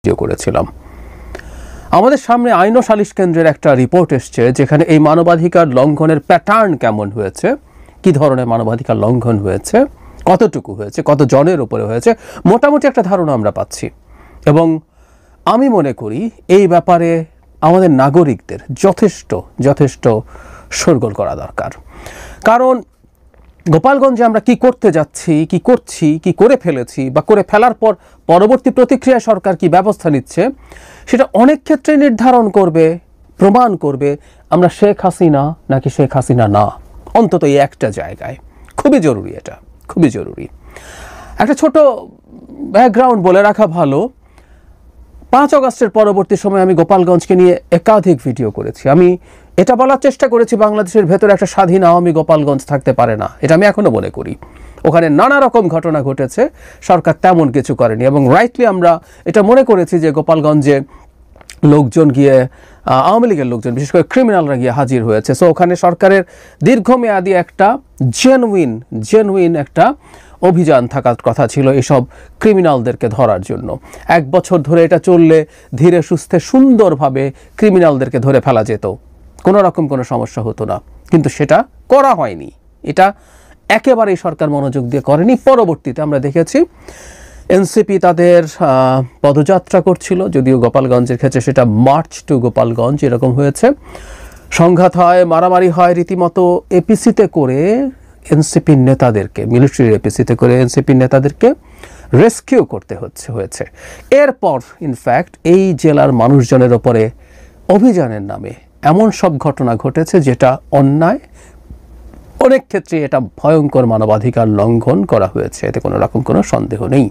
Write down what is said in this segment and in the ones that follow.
Video করেছিলাম। আমাদের সামনে আইন ও সালিশ কেন্দ্রের একটা রিপোর্ট এসছে যেখানে এই মানবাধিকার লঙ্ঘনের প্যাটার্ন কেমন হয়েছে, কি ধরনের মানবাধিকার লঙ্ঘন হয়েছে, কতটুকু হয়েছে, কত জনের উপরে হয়েছে, মোটামুটি একটা ধারণা আমরা পাচ্ছি। এবং আমি মনে করি এই ব্যাপারে আমাদের নাগরিকদের যথেষ্ট শোরগোল করা দরকার। কারণ গোপালগঞ্জে আমরা কি করতে যাচ্ছি, কি করছি, কি করে ফেলেছি বা করে ফেলার পর পরবর্তী প্রতিক্রিয়া সরকার কি ব্যবস্থা নিচ্ছে সেটা অনেক ক্ষেত্রে নির্ধারণ করবে, প্রমাণ করবে আমরা শেখ হাসিনা নাকি শেখ হাসিনা না, অন্তত এই একটা জায়গায়। খুবই জরুরি, এটা খুবই জরুরি। একটা ছোট ব্যাকগ্রাউন্ড বলে রাখা ভালো। 5 আগস্টের পরবর্তী সময় আমি গোপালগঞ্জকে নিয়ে একাধিক ভিডিও করেছি। আমি এটা বলার চেষ্টা করেছি বাংলাদেশের ভেতরে একটা স্বাধীন আওয়ামী গোপালগঞ্জ থাকতে পারে না, এটা আমি এখনো মনে করি। ওখানে নানা রকম ঘটনা ঘটেছে, সরকার তেমন কিছু করেনি। এবং রাইটলি আমরা এটা মনে করেছি যে গোপালগঞ্জে লোকজন গিয়ে, আওয়ামী লীগের লোকজন, বিশেষ করে ক্রিমিনালরা গিয়ে হাজির হয়েছে। সো ওখানে সরকারের দীর্ঘমেয়াদী একটা জেনুইন একটা অভিযান থাকার কথা ছিল এসব ক্রিমিনালদেরকে ধরার জন্য। 1 বছর ধরে এটা চললে ধীরে সুস্থে সুন্দরভাবে ক্রিমিনালদেরকে ধরে ফেলা যেত, কোনো রকম কোনো সমস্যা হতো না। কিন্তু সেটা করা হয়নি, এটা একেবারেই সরকার মনোযোগ দিয়ে করেনি। পরবর্তীতে আমরা দেখেছি এনসিপি তাদের পদযাত্রা করছিল, যদিও গোপালগঞ্জের ক্ষেত্রে সেটা মার্চ টু গোপালগঞ্জ এরকম হয়েছে। সংঘাত হয়, মারামারি হয়, রীতিমতো এপিসিতে করে এনসিপির নেতাদেরকে, মিলিটারির এপিসিতে করে এনসিপির নেতাদেরকে রেস্কিউ করতে হয়েছে। এরপর ইনফ্যাক্ট এই জেলার মানুষজনের ওপরে অভিযানের নামে এমন সব ঘটনা ঘটেছে যেটা অন্যায়, অনেক ক্ষেত্রে এটা ভয়ঙ্কর মানবাধিকার লঙ্ঘন করা হয়েছে, এতে কোনো রকম কোনো সন্দেহ নেই।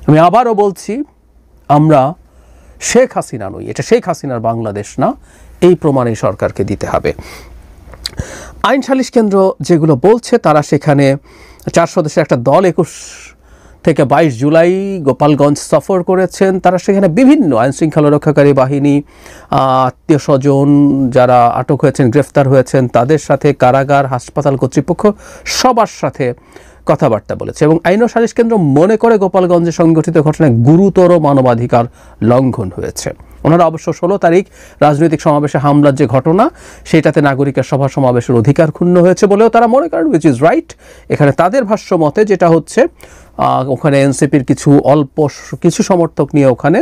আমি আবারও বলছি, আমরা শেখ হাসিনা নই, এটা শেখ হাসিনার বাংলাদেশ না, এই প্রমাণ এই সরকারকে দিতে হবে। আইন সালিশ কেন্দ্র যেগুলো বলছে তারা সেখানে 4 সদস্যের একটা দল 21 থেকে 22 জুলাই গোপালগঞ্জ সফর করেছেন। তারা সেখানে বিভিন্ন আইন শৃঙ্খলা রক্ষাকারী বাহিনী, আত্মীয় স্বজন যারা আটক হয়েছেন, গ্রেফতার হয়েছেন, তাদের সাথে কারাগার, হাসপাতাল কর্তৃপক্ষ সবার সাথে কথাবার্তা বলেছে। এবং আইন ও সালিশ কেন্দ্র মনে করে গোপালগঞ্জে সংঘটিত ঘটনায় গুরুতর মানবাধিকার লঙ্ঘন হয়েছে। ওনারা অবশ্য 16 তারিখ রাজনৈতিক সমাবেশে হামলার যে ঘটনা, সেটাতে নাগরিকের সভা সমাবেশের অধিকার ক্ষুণ্ণ হয়েছে বলেও তারা মনে করেন, উইচ ইজ রাইট। এখানে তাদের ভাষ্য মতে যেটা হচ্ছে, ওখানে এনসিপির কিছু সমর্থক নিয়ে ওখানে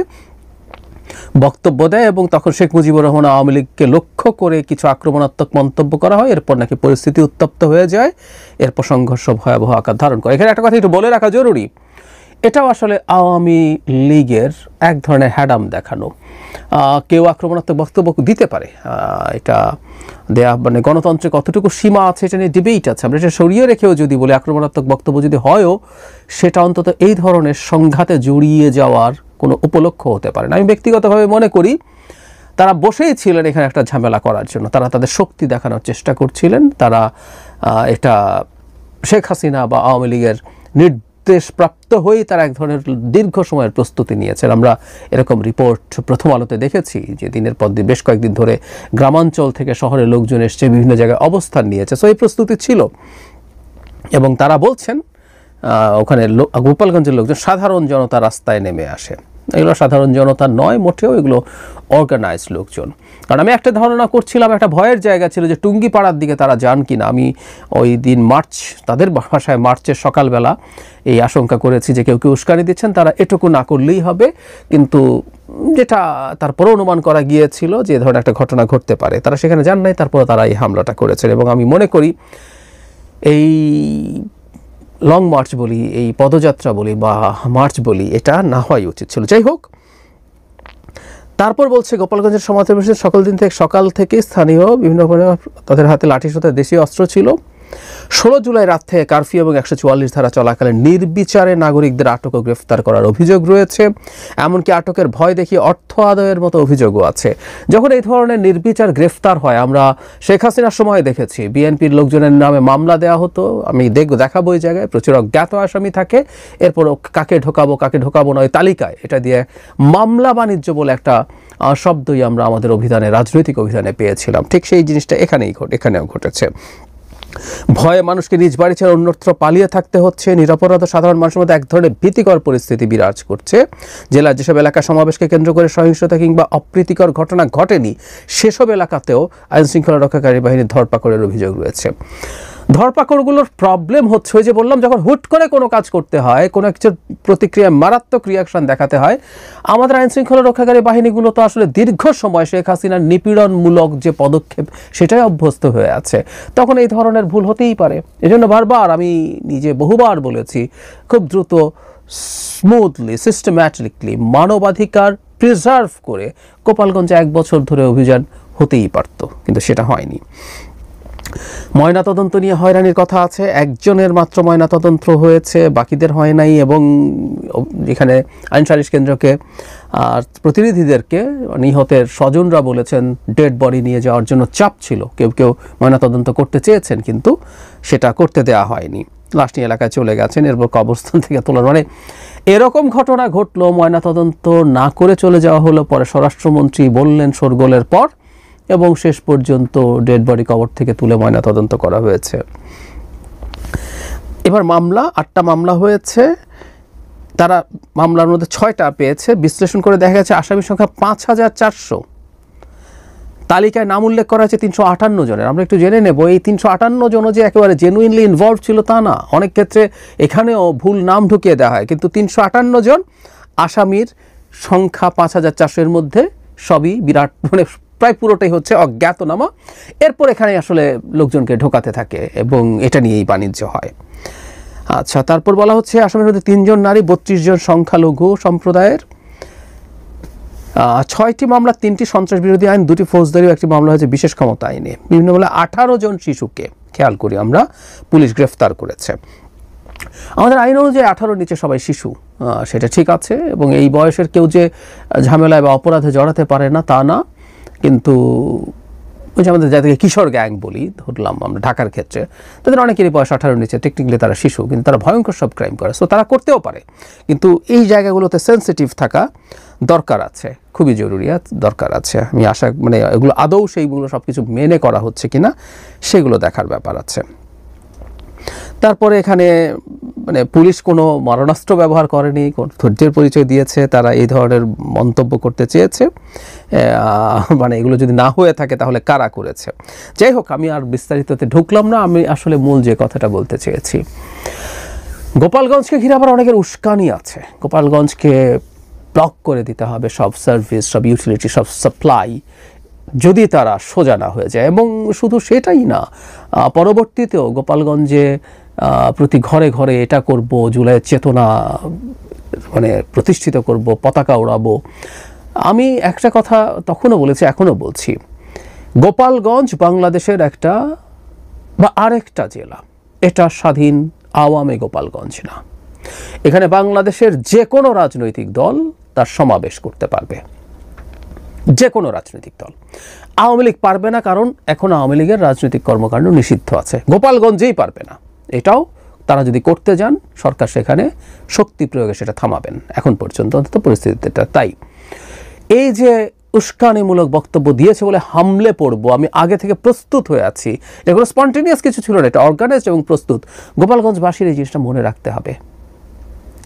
বক্তব্য দেয় এবং তখন শেখ মুজিবুর রহমান আওয়ামী লীগকে লক্ষ্য করে কিছু আক্রমণাত্মক মন্তব্য করা হয়। এরপর নাকি পরিস্থিতি উত্তপ্ত হয়ে যায়, এরপর সংঘর্ষ ভয়াবহ আকার ধারণ করে। এখানে একটা কথা একটু বলে রাখা জরুরি, এটাও আসলে আওয়ামী লীগের এক ধরনের হ্যাডাম দেখানো। কেউ আক্রমণাত্মক বক্তব্য দিতে পারে, এটা দেয়া মানে গণতন্ত্রে কতটুকু সীমা আছে এটা নিয়ে ডিবেট আছে। আমরা এটা সরিয়ে রেখেও যদি বলি আক্রমণাত্মক বক্তব্য যদি হয়ও, সেটা অন্তত এই ধরনের সংঘাতে জড়িয়ে যাওয়ার কোনো উপলক্ষ হতে পারে না। আমি ব্যক্তিগতভাবে মনে করি তারা বসেই ছিলেন এখানে একটা ঝামেলা করার জন্য, তারা তাদের শক্তি দেখানোর চেষ্টা করছিলেন। তারা এটা শেখ হাসিনা বা আওয়ামী লীগের নির্দেশপ্রাপ্ত হয়েই তারা এক ধরনের দীর্ঘ সময়ের প্রস্তুতি নিয়েছেন। আমরা এরকম রিপোর্ট প্রথম আলোতে দেখেছি যে দিনের পর দিন বেশ কয়েকদিন ধরে গ্রামাঞ্চল থেকে শহরে লোকজন এসছে, বিভিন্ন জায়গায় অবস্থান নিয়েছে। সো এই প্রস্তুতি ছিল। এবং তারা বলছেন ওখানে গোপালগঞ্জের লোকজন, সাধারণ জনতা রাস্তায় নেমে আসে। এগুলো সাধারণ জনতা নয় মোটেও, এগুলো অর্গানাইজড লোকজন। কারণ আমি একটা ধারণা করছিলাম, একটা ভয়ের জায়গা ছিল যে টুঙ্গিপাড়ার দিকে তারা যান কিনা। আমি ওই দিন তাদের ভাষায় মার্চের সকালবেলা এই আশঙ্কা করেছি যে কেউ কেউ উস্কানি দিচ্ছেন, তারা এটুকু না করলেই হবে। কিন্তু যেটা তারপরে অনুমান করা গিয়েছিল যে ধরনের একটা ঘটনা ঘটতে পারে, তারা সেখানে যান নাই, তারপরে তারা এই হামলাটা করেছেন। এবং আমি মনে করি এই লং মার্চ বলি, এই পদযাত্রা বলি বা মার্চ বলি, এটা না হওয়াই উচিত ছিল। যাই হোক, তারপর বলছে গোপালগঞ্জের সমাবেশের সকাল থেকে স্থানীয় বিভিন্ন তাদের হাতে লাঠিসোঁতা দেশীয় অস্ত্র ছিল। 16 জুলাই রাত থেকে কারফিউ এবং 144 ধারা চলাকালে নির্বিচারে নাগরিকদের আটক ও গ্রেফতার করার অভিযোগ রয়েছে। এমনকি আটকের ভয় দেখিয়ে অর্থ আদায়ের মতো অভিযোগও আছে। যখন এই ধরনের নির্বিচার গ্রেফতার হয়, আমরা শেখ হাসিনার সময় দেখেছি বিএনপির লোকজনের নামে মামলা দেওয়া হতো। আমি দেখাবো এই জায়গায় প্রচুর অজ্ঞাত আসামি থাকে, এরপর কাকে ঢোকাবো না ওই তালিকায় এটা দিয়ে মামলা বাণিজ্য বলে একটা শব্দই আমরা আমাদের রাজনৈতিক অভিধানে পেয়েছিলাম। ঠিক সেই জিনিসটা এখানেও ঘটেছে। ভয়ে মানুষকে নিজ বাড়ি ছেড়ে অন্যত্র পালিয়ে থাকতে হচ্ছে। নিরপরাধ সাধারণ মানুষের মধ্যে এক ধরনের ভীতিকর পরিস্থিতি বিরাজ করছে। জেলার যেসব এলাকা সমাবেশকে কেন্দ্র করে সহিংসতা কিংবা অপ্রীতিকর ঘটনা ঘটেনি, সেসব এলাকাতেও আইনশৃঙ্খলা রক্ষাকারী বাহিনীর ধরপাকড়ের অভিযোগ রয়েছে। ধরপাকড়গুলোর প্রবলেম হচ্ছে, ওই যে বললাম, যখন হুট করে কোনো কাজ করতে হয়, কোনো কিছুর প্রতিক্রিয়ায় মারাত্মক রিয়াকশন দেখাতে হয়, আমাদের আইনশৃঙ্খলা রক্ষাকারী বাহিনীগুলো তো আসলে দীর্ঘ সময় শেখ হাসিনার নিপীড়নমূলক যে পদক্ষেপ সেটাই অভ্যস্ত হয়ে আছে, তখন এই ধরনের ভুল হতেই পারে। এজন্য বারবার আমি নিজে বহুবার বলেছি, খুব দ্রুত, স্মুথলি, সিস্টেম্যাটিকলি মানবাধিকার প্রিজার্ভ করে গোপালগঞ্জে 1 বছর ধরে অভিযান হতেই পারত, কিন্তু সেটা হয়নি। ময়নাতদন্ত নিয়ে হয়রানির কথা আছে, একজনের মাত্র ময়নাতদন্ত হয়েছে, বাকিদের হয় নাই। এবং এখানে আইন সালিশ কেন্দ্রকে আর প্রতিনিধিদেরকে নিহতের স্বজনরা বলেছেন ডেড বডি নিয়ে যাওয়ার জন্য চাপ ছিল, কেউ কেউ ময়নাতদন্ত করতে চেয়েছেন কিন্তু সেটা করতে দেওয়া হয়নি, লাশ নিয়ে এলাকায় চলে গেছেন, এরপর কবরস্থান থেকে তোলার, মানে এরকম ঘটনা ঘটলো। ময়নাতদন্ত না করে চলে যাওয়া হলো, পরে স্বরাষ্ট্রমন্ত্রী বললেন শোরগোলের পর, এবং শেষ পর্যন্ত ডেড বডি কবর থেকে তুলে ময়নাতদন্ত করা হয়েছে। এবার মামলা 8টা মামলা হয়েছে, তারা মামলার মধ্যে 6টা পেয়েছে। বিশ্লেষণ করে দেখা গেছে আসামি সংখ্যা 5400, তালিকায় নাম উল্লেখ করা হয়েছে 358 জনের। আমরা একটু জেনে নেব, এই 358 জন যে একেবারে জেনুইনলি ইনভলভ ছিল তা না, অনেক ক্ষেত্রে এখানেও ভুল নাম ঢুকিয়ে দেওয়া হয়, কিন্তু 358 জন আসামির সংখ্যা 5400 এর মধ্যে সবই বিরাট, মানে প্রায় পুরোটাই হচ্ছে অজ্ঞাতনামা। এরপর এখানে আসলে লোকজনকে ঢোকাতে থাকে এবং এটা নিয়েই বাণিজ্য হয়। আচ্ছা, তারপর বলা হচ্ছে আসামির মধ্যে 3 জন নারী, 32 জন সংখ্যালঘু সম্প্রদায়ের। 6টি মামলা, 3টি সন্ত্রাস বিরোধী আইন, 2টি ফৌজদারি, 1টি মামলা হয়েছে বিশেষ ক্ষমতা আইনে। বিভিন্ন মামলা 18 জন শিশুকে, খেয়াল করি আমরা, পুলিশ গ্রেফতার করেছে। আমাদের আইন অনুযায়ী 18 নিচে সবাই শিশু, সেটা ঠিক আছে, এবং এই বয়সের কেউ যে ঝামেলায় বা অপরাধে জড়াতে পারে না তা না, কিন্তু ওই যে আমাদের যাদেরকে কিশোর গ্যাং বলি, ধরলাম আমরা ঢাকার ক্ষেত্রে, তাদের অনেকেরই বয়স 18 নিচে, টেকনিক্যালি তারা শিশু, কিন্তু তারা ভয়ঙ্কর সব ক্রাইম করে, সো তারা করতেও পারে। কিন্তু এই জায়গাগুলোতে সেন্সিটিভ থাকা দরকার আছে, খুবই জরুরি দরকার আছে। আমি আশা, মানে এগুলো আদৌ সেইগুলো সব কিছু মেনে করা হচ্ছে কিনা সেগুলো দেখার ব্যাপার আছে। তারপরে এখানে মানে পুলিশ কোনো মারণাস্ত্র ব্যবহার করেনি, ধৈর্যের পরিচয় দিয়েছে, তারা এই ধরনের মন্তব্য করতে চেয়েছে, মানে এগুলো যদি না হয়ে থাকে তাহলে কারা করেছে। যাই হোক, আমি আর বিস্তারিততে ঢুকলাম না, আমি আসলে মূল যে কথাটা বলতে চেয়েছি, গোপালগঞ্জকে ঘিরে আবার অনেকের উস্কানি আছে। গোপালগঞ্জকে ব্লক করে দিতে হবে সব সার্ভিস, সব ইউটিলিটি, সব সাপ্লাই, যদি তারা সোজা না হয়ে যায়। এবং শুধু সেটাই না, পরবর্তীতেও গোপালগঞ্জে প্রতি ঘরে ঘরে এটা করব, জুলাইয়ের চেতনা মানে প্রতিষ্ঠিত করব, পতাকা ওড়াবো। আমি একটা কথা তখনও বলেছি, এখনও বলছি, গোপালগঞ্জ বাংলাদেশের একটা বা আরেকটা জেলা, এটা স্বাধীন আওয়ামী গোপালগঞ্জ না। এখানে বাংলাদেশের যে কোনো রাজনৈতিক দল তার সমাবেশ করতে পারবে, যে কোনো রাজনৈতিক দল। আওয়ামী লীগ পারবে না, কারণ এখন আওয়ামী লীগের রাজনৈতিক কর্মকাণ্ড নিষিদ্ধ আছে। গোপালগঞ্জেই পারবে না, এটাও তারা যদি করতে যান সরকার সেখানে শক্তি প্রয়োগে সেটা থামাবেন, এখন পর্যন্ত অন্তত পরিস্থিতিটা তাই। এই যে উস্কানিমূলক বক্তব্য দিয়েছে বলে হামলে পড়বো, আমি আগে থেকে প্রস্তুত হয়ে আছি, এগুলো স্পন্টেনিয়াস কিছু ছিল না, এটা অর্গানাইজড এবং প্রস্তুত। গোপালগঞ্জবাসীর এই জিনিসটা মনে রাখতে হবে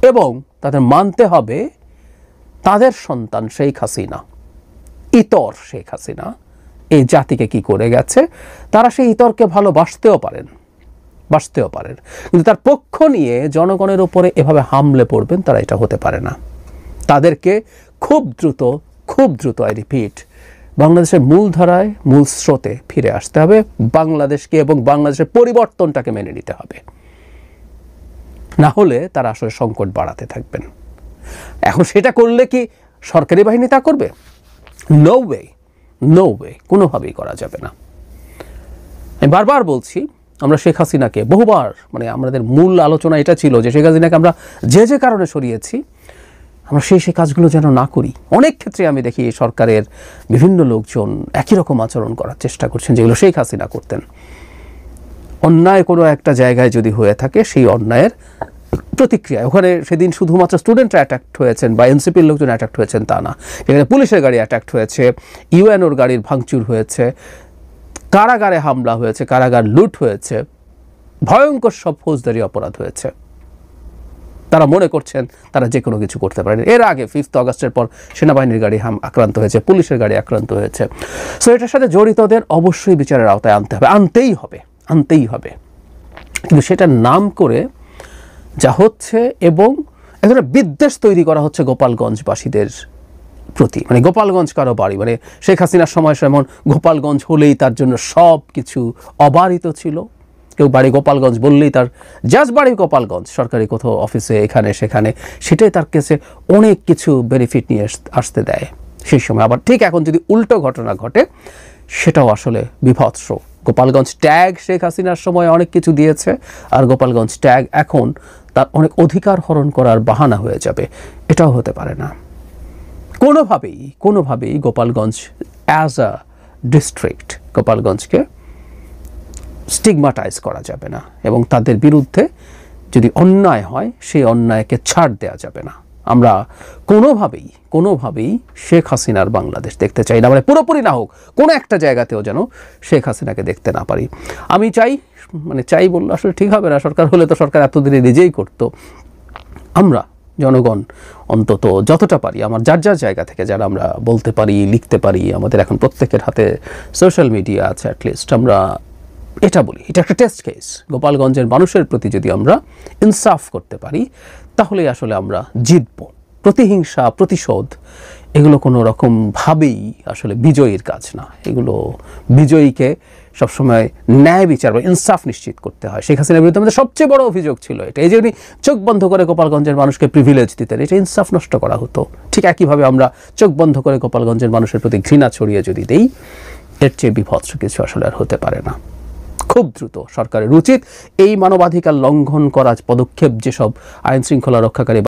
এবং তাদের মানতে হবে তাদের সন্তান শেখ হাসিনা, ইতর শেখ হাসিনা এই জাতিকে কি করে গেছে। তারা সেই ইতরকে ভালোবাসতেও পারেন, কিন্তু তার পক্ষ নিয়ে জনগণের উপরে এভাবে হামলে পড়বেন, তারা এটা হতে পারে না। তাদেরকে খুব দ্রুত আই রিপিট, বাংলাদেশের মূলধারায়, মূল স্রোতে ফিরে আসতে হবে, বাংলাদেশকে এবং বাংলাদেশের পরিবর্তনটাকে মেনে নিতে হবে, না হলে তারা আসলে সংকট বাড়াতে থাকবেন। এখন সেটা করলে কি সরকারি বাহিনী তা করবে? নো ওয়ে, কোনোভাবেই করা যাবে না। আমি বারবার বলছি, আমরা শেখ হাসিনাকে বহুবার, মানে আমাদের মূল আলোচনা এটা ছিল যে শেখ হাসিনাকে আমরা যে কারণে সরিয়েছি, আমরা সেই কাজগুলো যেন না করি। অনেক ক্ষেত্রে আমি দেখি সরকারের বিভিন্ন লোকজন একই রকম আচরণ করার চেষ্টা করছেন যেগুলো শেখ হাসিনা করতেন। অন্যায় কোনো একটা জায়গায় যদি হয়ে থাকে, সেই অন্যায়ের প্রতিক্রিয়া, ওখানে সেদিন শুধুমাত্র স্টুডেন্টরা অ্যাট্যাক্ট হয়েছেন বা এনসিপির লোকজন অ্যাট্যাক্ট হয়েছেন তা না, এখানে পুলিশের গাড়ি অ্যাট্যাক্ট হয়েছে, ইউএনওর গাড়ির ভাঙচুর হয়েছে, কারাগারে হামলা হয়েছে, কারাগার লুট হয়েছে, ভয়ঙ্কর সব ফৌজদারি অপরাধ হয়েছে। তারা মনে করছেন তারা যে কোনো কিছু করতে পারেন। এর আগে 5 আগস্টের পর সেনাবাহিনীর গাড়ি আক্রান্ত হয়েছে, পুলিশের গাড়ি আক্রান্ত হয়েছে। সো এটার সাথে জড়িতদের অবশ্যই বিচারের আওতায় আনতে হবে, আনতেই হবে। কিন্তু সেটার নাম করে যা হচ্ছে, এবং এক ধরনের বিদ্বেষ তৈরি করা হচ্ছে গোপালগঞ্জবাসীদের প্রতি। মানে গোপালগঞ্জ কারো বাড়ি, মানে শেখ হাসিনার সময় যেমন গোপালগঞ্জ হলেই তার জন্য সব কিছু অবারিত ছিল, কেউ বাড়ি গোপালগঞ্জ বললেই তার জাস্ট বাড়ি গোপালগঞ্জ, সরকারি কোথাও অফিসে এখানে সেখানে, সেটাই তার কাছে অনেক কিছু বেনিফিট নিয়ে আসতে দেয় সেই সময়। আবার ঠিক এখন যদি উল্টো ঘটনা ঘটে, সেটাও আসলে বিভৎস। গোপালগঞ্জ ট্যাগ শেখ হাসিনার সময় অনেক কিছু দিয়েছে, আর গোপালগঞ্জ ট্যাগ এখন তার অনেক অধিকার হরণ করার বাহানা হয়ে যাবে, এটাও হতে পারে না। কোনোভাবেই গোপালগঞ্জ অ্যাজ আ ডিস্ট্রিক্ট, গোপালগঞ্জকে স্টিগমাটাইজ করা যাবে না, এবং তাদের বিরুদ্ধে যদি অন্যায় হয় সেই অন্যায়কে ছাড় দেওয়া যাবে না। আমরা কোনোভাবেই শেখ হাসিনার বাংলাদেশ দেখতে চাই না, মানে পুরোপুরি না হোক, কোনো একটা জায়গাতেও যেন শেখ হাসিনাকে দেখতে না পারি। আমি চাই বললে আসলে ঠিক হবে না, সরকার হলে তো সরকার এতদিনে নিজেই করতো। আমরা জনগণ অন্তত যতটা পারি, আমার যার জায়গা থেকে যারা আমরা বলতে পারি, লিখতে পারি, আমাদের এখন প্রত্যেকের হাতে সোশ্যাল মিডিয়া আছে, অ্যাটলিস্ট আমরা এটা বলি, এটা একটা টেস্ট কেস। গোপালগঞ্জের মানুষের প্রতি যদি আমরা ইনসাফ করতে পারি, তাহলেই আসলে আমরা জিতব। প্রতিহিংসা, প্রতিশোধ, এগুলো কোনো রকমভাবেই আসলে বিজয়ীর কাজ না। এগুলো বিজয়ীকে সবসময় ন্যায় বিচার বা ইনসাফ নিশ্চিত করতে হয়। শেখ হাসিনার বিরুদ্ধে আমাদের সবচেয়ে বড় অভিযোগ ছিল এটা, এই যে উনি চোখ বন্ধ করে গোপালগঞ্জের মানুষকে প্রিভিলেজ দিতেন, এটা ইনসাফ নষ্ট করা হতো। ঠিক একইভাবে আমরা চোখ বন্ধ করে গোপালগঞ্জের মানুষের প্রতি ঘৃণা ছড়িয়ে যদি দেই, এর চেয়ে বিভৎস কিছু আসলে আর হতে পারে না। খুব দ্রুত সরকারের উচিত এই মানবাধিকার লঙ্ঘন করা পদক্ষেপ যেসব আইন শৃঙ্খলা রক্ষাকারী